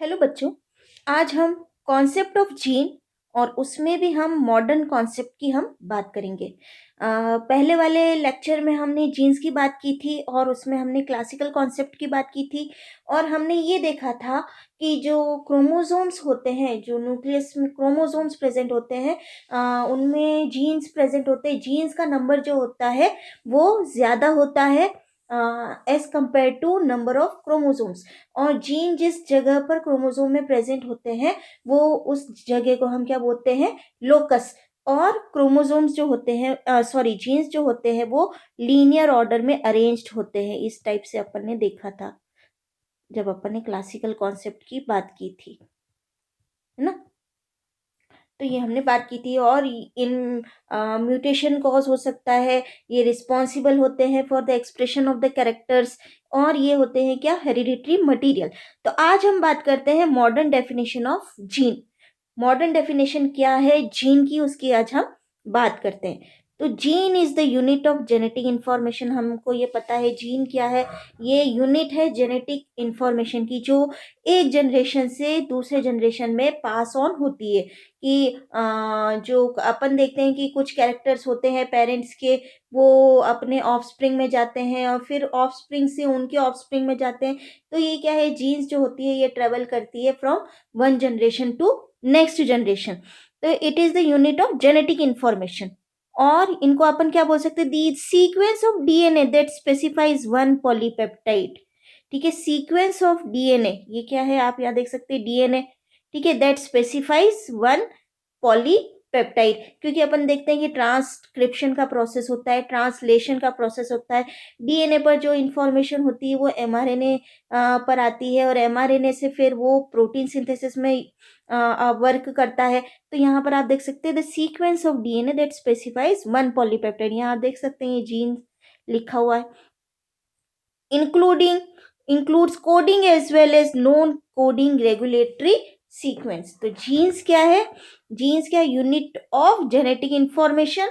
Hello बच्चों। आज हम कॉन्सेप्ट ऑफ जीन और उसमें भी हम मॉडर्न कॉन्सेप्ट की हम बात करेंगे। पहले वाले लेक्चर में हमने जीन्स की बात की थी और उसमें हमने क्लासिकल कॉन्सेप्ट की बात की थी और हमने ये देखा था कि जो क्रोमोसोम्स होते हैं, जो न्यूक्लियस में क्रोमोसोम्स प्रेजेंट होते हैं, उनमें जीन्स प्रेजेंट होते हैं। जीन्स का नंबर जो होता है वो ज़्यादा होता है as compare to number of chromosomes. और जीन जिस जगह पर क्रोमोसोम में प्रेजेंट होते हैं वो उस जगह को हम क्या बोलते हैं? लोकस। और क्रोमोसोम्स जो होते हैं, सॉरी, जीन्स जो होते हैं वो लीनियर ऑर्डर में अरेंज्ड होते हैं। इस टाइप से अपन ने देखा था जब अपन ने क्लासिकल कॉन्सेप्ट की बात की थी, है ना। तो ये हमने बात की थी। और इन म्यूटेशन कॉज हो सकता है, ये रिस्पॉन्सिबल होते हैं for the expression of the characters, और ये होते हैं क्या? Hereditary material. तो आज हम बात करते हैं modern definition of gene. Modern definition क्या है जीन की, उसकी आज हम बात करते हैं। तो gene is the unit of genetic information. हमको ये पता है जीन क्या है। ये यूनिट है जेनेटिक इंफॉर्मेशन की, जो एक जनरेशन से दूसरे जनरेशन में पास ऑन होती है। कि जो अपन देखते हैं कि कुछ कैरेक्टर्स होते हैं पेरेंट्स के, वो अपने ऑफस्प्रिंग में जाते हैं और फिर ऑफस्प्रिंग से उनके ऑफस्प्रिंग में जाते हैं। तो ये क्या है? जीन्स जो होती है ये ट्रेवल करती है from one generation to next generation. तो it is the unit of genetic information. और इनको अपन क्या बोल सकते हैं? The sequence of DNA that specifies one polypeptide. ठीक है, सीक्वेंस ऑफ डीएनए, ये क्या है? आप यहाँ देख सकते हैं डीएनए। ठीक है, दैट स्पेसिफाइज वन पॉलीपेप्टाइड। क्योंकि अपन देखते हैं कि ट्रांसक्रिप्शन का प्रोसेस होता है, ट्रांसलेशन का प्रोसेस होता है। डीएनए पर जो इंफॉर्मेशन होती है वो एमआरएनए पर आती है और एमआरएनए से फिर वो प्रोटीन सिंथेसिस में वर्क करता है। तो यहाँ पर आप देख सकते हैं the sequence of DNA that specifies one polypeptide. यहाँ आप देख सकते हैं ये जीन लिखा हुआ है। Including includes coding as well as non coding regulatory sequence. तो जीन्स क्या है? जीन्स क्या? Unit of genetic information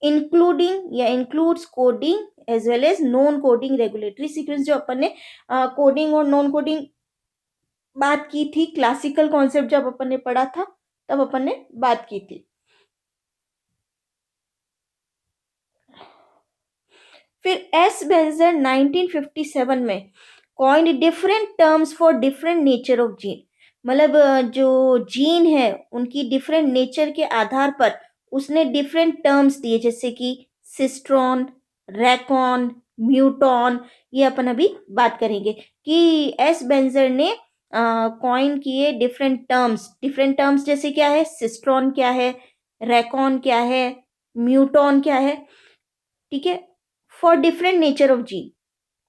including या includes coding as well as non coding regulatory sequence. जो अपन ने कोडिंग और नॉन कोडिंग बात की थी, क्लासिकल कॉन्सेप्ट जब अपन ने पढ़ा था तब अपन ने बात की थी। फिर एस बेंजर 1957 में coined different terms for different nature of gene. मतलब जो जीन है उनकी डिफरेंट नेचर के आधार पर उसने डिफरेंट टर्म्स दिए, जैसे कि सिस्ट्रॉन, रैकॉन, म्यूटॉन। ये अपन अभी बात करेंगे कि एस बेंजर ने कॉइन किए डिफरेंट टर्म्स जैसे क्या है? सिस्ट्रॉन क्या है? रैकॉन क्या है? म्यूटॉन क्या है? ठीक है, for different nature of gene.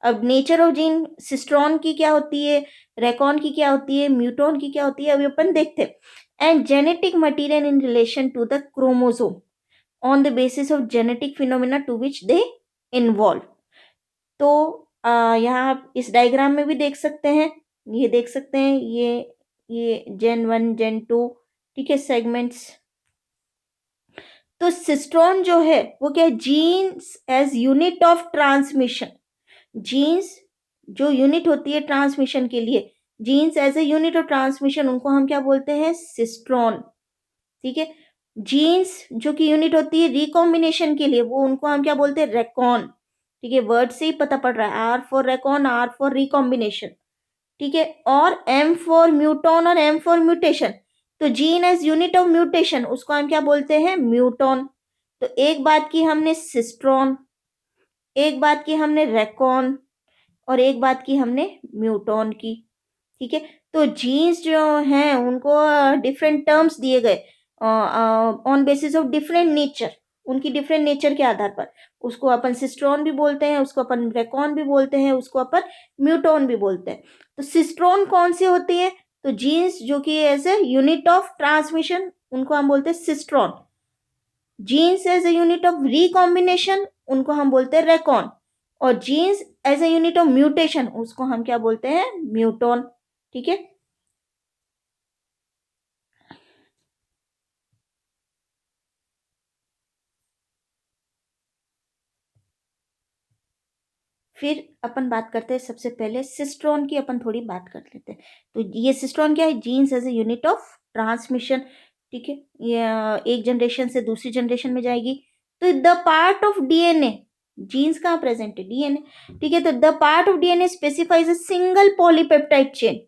अब नेचर ऑफ जीन सिस्ट्रॉन की क्या होती है, रेकॉन की क्या होती है, म्यूटॉन की क्या होती है, अभी अपन देखते हैं। And genetic material in relation to the chromosome on the basis of genetic phenomena to which they involve. तो यहाँ आप इस डायग्राम में भी देख सकते हैं, ये देख सकते हैं, ये जेन 1 जेन 2, ठीक है, सेगमेंट्स। तो सिस्ट्रॉन जो है वो क्या है? Genes as unit of transmission. Genes जो यूनिट होती है ट्रांसमिशन के लिए, genes as a unit of transmission, उनको हम क्या बोलते हैं? सिस्ट्रॉन। ठीक है, जीन्स जो कि यूनिट होती है रिकॉम्बिनेशन के लिए, वो उनको हम क्या बोलते हैं? रेकॉन। ठीक है, वर्ड से ही पता पड़ रहा है, R for recon, R for recombination. ठीक है, और एम फॉर म्यूटॉन और एम फॉर म्यूटेशन। तो gene as unit of mutation उसको हम क्या बोलते हैं? म्यूटॉन। तो एक बात की हमने सिस्ट्रॉन, एक बात की हमने रेकॉन, और एक बात की हमने म्यूटॉन की। ठीक है, तो जीन्स जो हैं उनको डिफरेंट टर्म्स दिए गए on basis of different nature. उनकी डिफरेंट नेचर के आधार पर उसको अपन सिस्ट्रॉन भी बोलते हैं, उसको अपन रेकॉन भी बोलते हैं, उसको अपन म्यूटॉन भी बोलते हैं। तो सिस्ट्रॉन कौन सी होती है? तो जीन्स जो कि as a unit of transmission उनको हम बोलते हैं cistron. Genes as a unit of recombination उनको हम बोलते हैं रेकॉन। और genes as a unit of mutation उसको हम क्या बोलते हैं? म्यूटॉन। ठीक है, फिर अपन बात करते हैं सबसे पहले सिस्ट्रॉन की, अपन थोड़ी बात कर लेते हैं। तो ये सिस्ट्रॉन क्या है? Genes as a unit of transmission, ठीक है, ये एक जनरेशन से दूसरी जनरेशन में जाएगी। तो the part of DNA, genes कहाँ प्रेजेंट है? डीएनए, ठीक है। तो the part of DNA specifies a single polypeptide chain.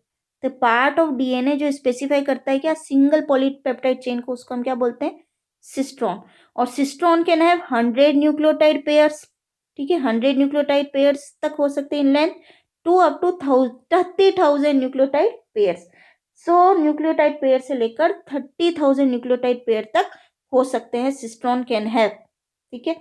तो पार्ट ऑफ डीएनए जो स्पेसिफाई करता है क्या? सिंगल पॉलीपेप्टाइड चेन को, उसको हम क्या बोलते हैं? सिस्ट्रॉन। और cistron can have 100 nucleotide pairs, ठीक है, 100 न्यूक्लियोटाइड पेयर्स तक हो सकते हैं in length, to up to 30,000 nucleotide pairs. 100 nucleotide pair से लेकर 30,000 न्यूक्लियोटाइड पेयर तक हो सकते हैं, सिस्ट्रॉन कैन हैव, ठीक है।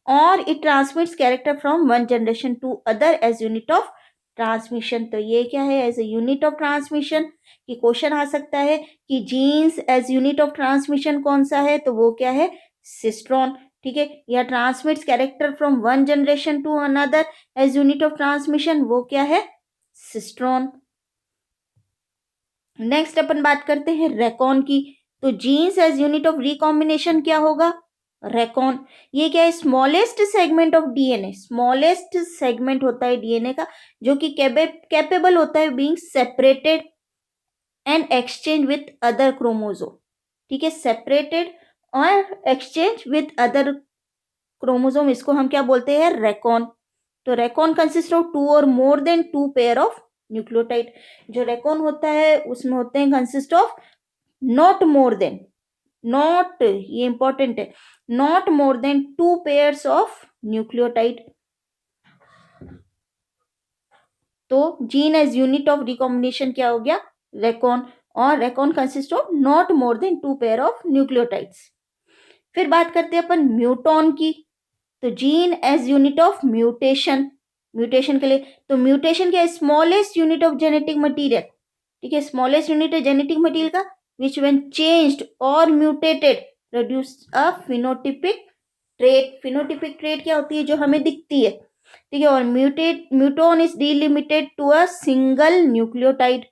और it transmits character from one generation to other as unit of transmission. तो ये क्या है? As a unit of transmission. कि क्वेश्चन आ सकता है कि genes as unit of transmission कौन सा है? तो वो क्या है? सिस्ट्रॉन, ठीक है। या transmits character from one generation to another as unit of transmission, वो क्या है? सिस्ट्रॉन। नेक्स्ट अपन बात करते हैं रेकॉन की। तो genes as unit of recombination क्या होगा? रेकॉन। ये क्या है? Smallest segment of DNA, smallest segment होता है डीएनए का जो कि कैपेबल होता है being separated and exchange with other chromosome, ठीक है, सेपरेटेड और एक्सचेंज विथ अदर क्रोमोसोम, इसको हम क्या बोलते हैं? रेकॉन। तो रेकॉन कंसिस्ट ऑफ 2 और more than 2 pair of nucleotide. जो रेकॉन होता है उसमें होते हैं consist of not more than, not, ये इंपॉर्टेंट है, not more than 2 pairs of nucleotide. तो gene as unit of recombination क्या हो गया? रेकॉन। और recon consist of not more than 2 pair of nucleotides. फिर बात करते हैं अपन म्यूटॉन की। तो gene as unit of mutation, mutation के लिए, तो म्यूटेशन क्या है? Smallest unit of genetic material, ठीक है, स्मॉलेस्ट यूनिट है जेनेटिक मटीरियल का विच व्हेन चेंज्ड और mutated produce a phenotypic trait. Phenotypic trait क्या होती है? जो हमें दिखती है, ठीक है। और muton is delimited to a single nucleotide.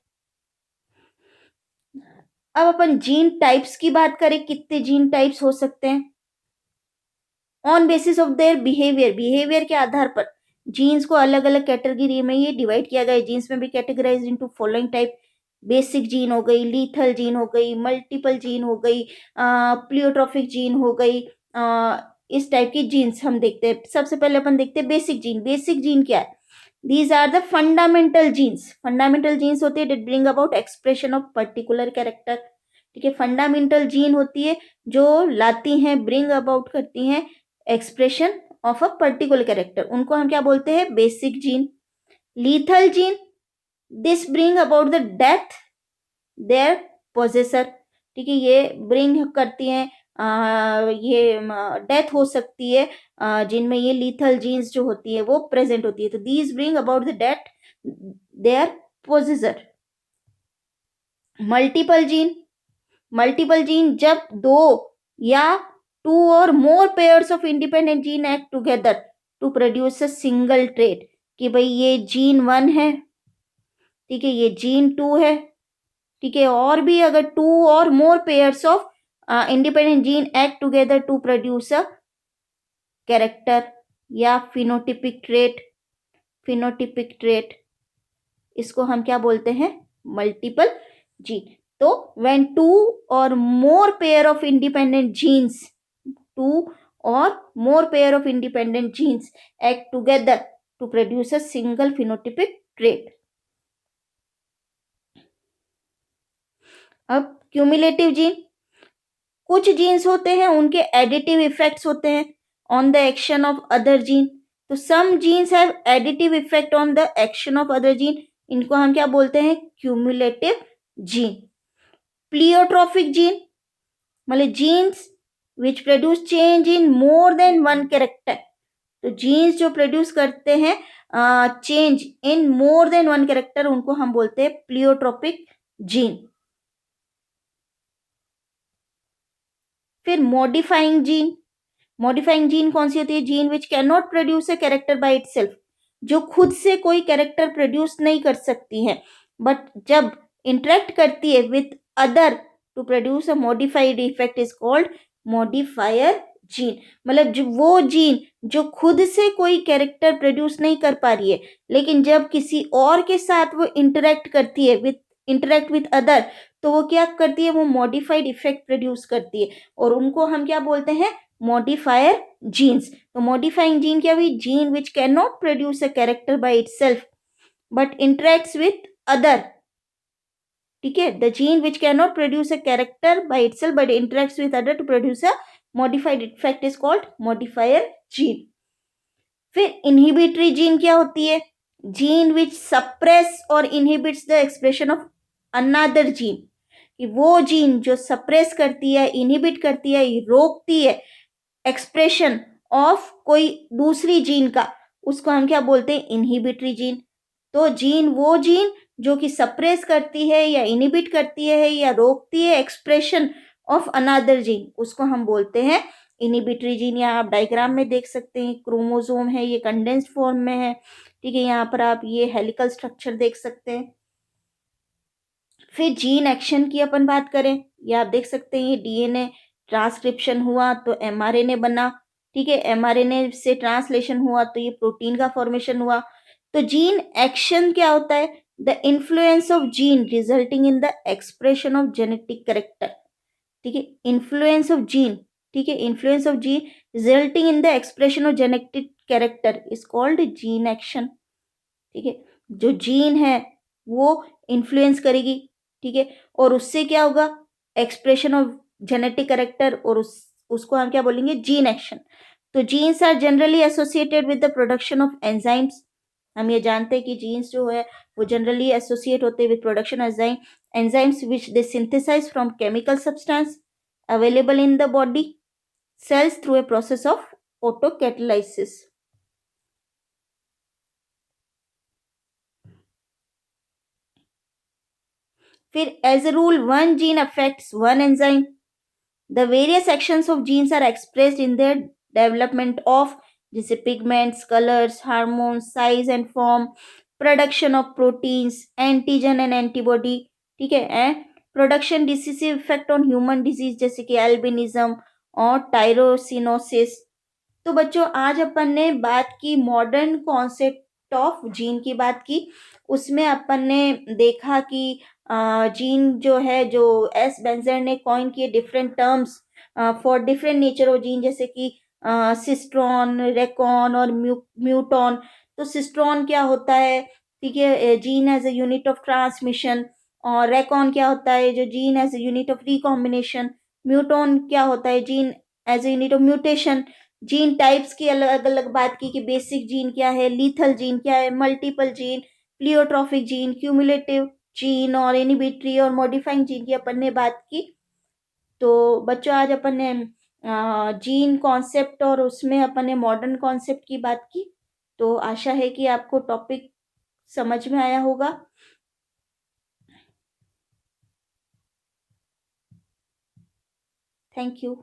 अब अपन जीन टाइप्स की बात करें, कितने जीन टाइप्स हो सकते हैं? On basis of their behaviour, behaviour के आधार पर जीन्स को अलग अलग कैटेगरी में ये डिवाइड किया गया है। जीन्स में भी categorise into following type: basic gene हो गई, लीथल जीन हो गई, मल्टीपल जीन हो गई, प्लियोट्रॉफिक जीन हो गई, इस टाइप की जीन्स हम देखते हैं। सबसे पहले अपन देखते हैं बेसिक जीन। बेसिक जीन क्या है? These are the fundamental genes. Fundamental genes होती है that bring about expression of particular character, ठीक है। फंडामेंटल जीन होती है जो लाती हैं, ब्रिंग अबाउट करती हैं expression of a particular character, उनको हम क्या बोलते हैं? Basic gene. Lethal gene, this bring about the death their possessor, ठीक है, ये ब्रिंग करती हैं, ये डेथ हो सकती है जिनमें ये लीथल जीन्स जो होती है वो प्रेजेंट होती है। तो these bring about the death their possessor. Multiple gene, multiple gene जब दो या 2 और more pairs of independent gene act together to produce a single trait. कि भाई ये जीन 1 है, ठीक है, ये जीन 2 है, ठीक है, और भी अगर 2 और more pairs of independent gene act together to produce a character या फिनोटिपिक ट्रेट, फिनोटिपिक ट्रेट, इसको हम क्या बोलते हैं? Multiple gene. तो when 2 or more pair of independent genes, 2 or more pair of independent genes act together to produce a single phenotypic trait. अब cumulative gene, कुछ genes होते हैं उनके एडिटिव इफेक्ट्स होते हैं on the action of other gene. तो some genes have additive effect on the action of other gene, इनको हम क्या बोलते हैं? Cumulative gene. प्लियोट्रॉफिक जीन, मतलब genes which produce change in more than one character. तो जीन्स जो produce करते हैं change in more than one character, उनको हम बोलते हैं प्लियोट्रॉपिक जीन। फिर मॉडिफाइंग जीन, मॉडिफाइंग जीन कौन सी होती है? Gene which can not produce a character by itself, जो खुद से कोई कैरेक्टर प्रोड्यूस नहीं कर सकती है, बट जब इंटरेक्ट करती है with other to produce a modified effect is called modifier gene, मतलब जो वो जीन जो खुद से कोई कैरेक्टर प्रोड्यूस नहीं कर पा रही है, लेकिन जब किसी और के साथ वो इंटरेक्ट विथ अदर, तो वो क्या करती है, वो मॉडिफाइड इफेक्ट प्रोड्यूस करती है, और उनको हम क्या बोलते हैं, मॉडिफायर जीन्स। तो मॉडिफाइंग जीन क्या हुई, gene which can not produce a character by itself but interacts with other. ठीक है, the gene which can not produce a character by itself but interacts with other to produce a modified effect is called modifier gene. फिर inhibitory gene क्या होती है, gene which suppress और inhibits the expression of another gene, कि वो gene जो suppress करती है, इनहिबिट करती है, रोकती है एक्सप्रेशन ऑफ कोई दूसरी जीन का, उसको हम क्या बोलते हैं, इनहिबिटरी जीन। तो जीन वो जीन जो कि सप्रेस करती है या इनहिबिट करती है या रोकती है एक्सप्रेशन ऑफ अनदर जीन, उसको हम बोलते हैं इनहिबिटरी जीन। यहाँ आप डायग्राम में देख सकते हैं, क्रोमोसोम है, ये कंडेंस्ड फॉर्म में है। ठीक है, यहाँ पर आप ये हेलिकल स्ट्रक्चर देख सकते हैं। फिर जीन एक्शन की अपन बात करें, ये आप देख सकते हैं, ये डीएनए ट्रांसक्रिप्शन हुआ तो एमआरएनए बना। ठीक है, एमआरएनए से ट्रांसलेशन हुआ तो ये प्रोटीन का फॉर्मेशन हुआ। तो जीन एक्शन क्या होता है, the influence of gene resulting in the expression of genetic character. ठीक है, इन्फ्लुएंस ऑफ जीन, ठीक है, influence of gene resulting in the expression of genetic character is called gene action. ठीक है, जो जीन है वो इन्फ्लुएंस करेगी, ठीक है, और उससे क्या होगा, एक्सप्रेशन ऑफ जेनेटिक कैरेक्टर, और उसको हम क्या बोलेंगे, जीन एक्शन। तो genes are generally associated with the production of enzymes. हम ये जानते हैं कि जीन्स जो है वो जनरली एसोसिएट होते हैं with production enzymes which they synthesize from chemical substance available in the body cells through a process of autocatalysis. फिर as a rule one gene affects one enzyme, the various actions of genes are expressed in their development of, जैसे pigments, colours, hormones, size and form, production of proteins, antigen and antibody. ठीक है, and production decisive effect on human disease जैसे कि albinism और टायरोसिनोसिस। तो बच्चों आज अपन ने बात की मॉडर्न कॉन्सेप्ट ऑफ जीन की बात की। उसमें अपन ने देखा कि जीन जो है, जो एस बेंजर ने कॉइन किए different terms for different nature of gene, जैसे कि सिस्ट्रॉन, रेकॉन और म्यूटॉन। तो सिस्ट्रॉन क्या होता है, ठीक है, gene as a unit of transmission, और रेकॉन क्या होता है, जो gene as a unit of recombination. Muton क्या होता है, gene as a unit of mutation. Gene types की अलग अलग बात की कि बेसिक जीन क्या है, लीथल जीन क्या है, multiple gene, pleiotropic gene, cumulative gene और इनहिबिटरी और मॉडिफाइंग जीन की अपन ने बात की। तो बच्चों आज अपन ने जीन कॉन्सेप्ट और उसमें अपन ने मॉडर्न कॉन्सेप्ट की बात की। तो आशा है कि आपको टॉपिक समझ में आया होगा। Thank you.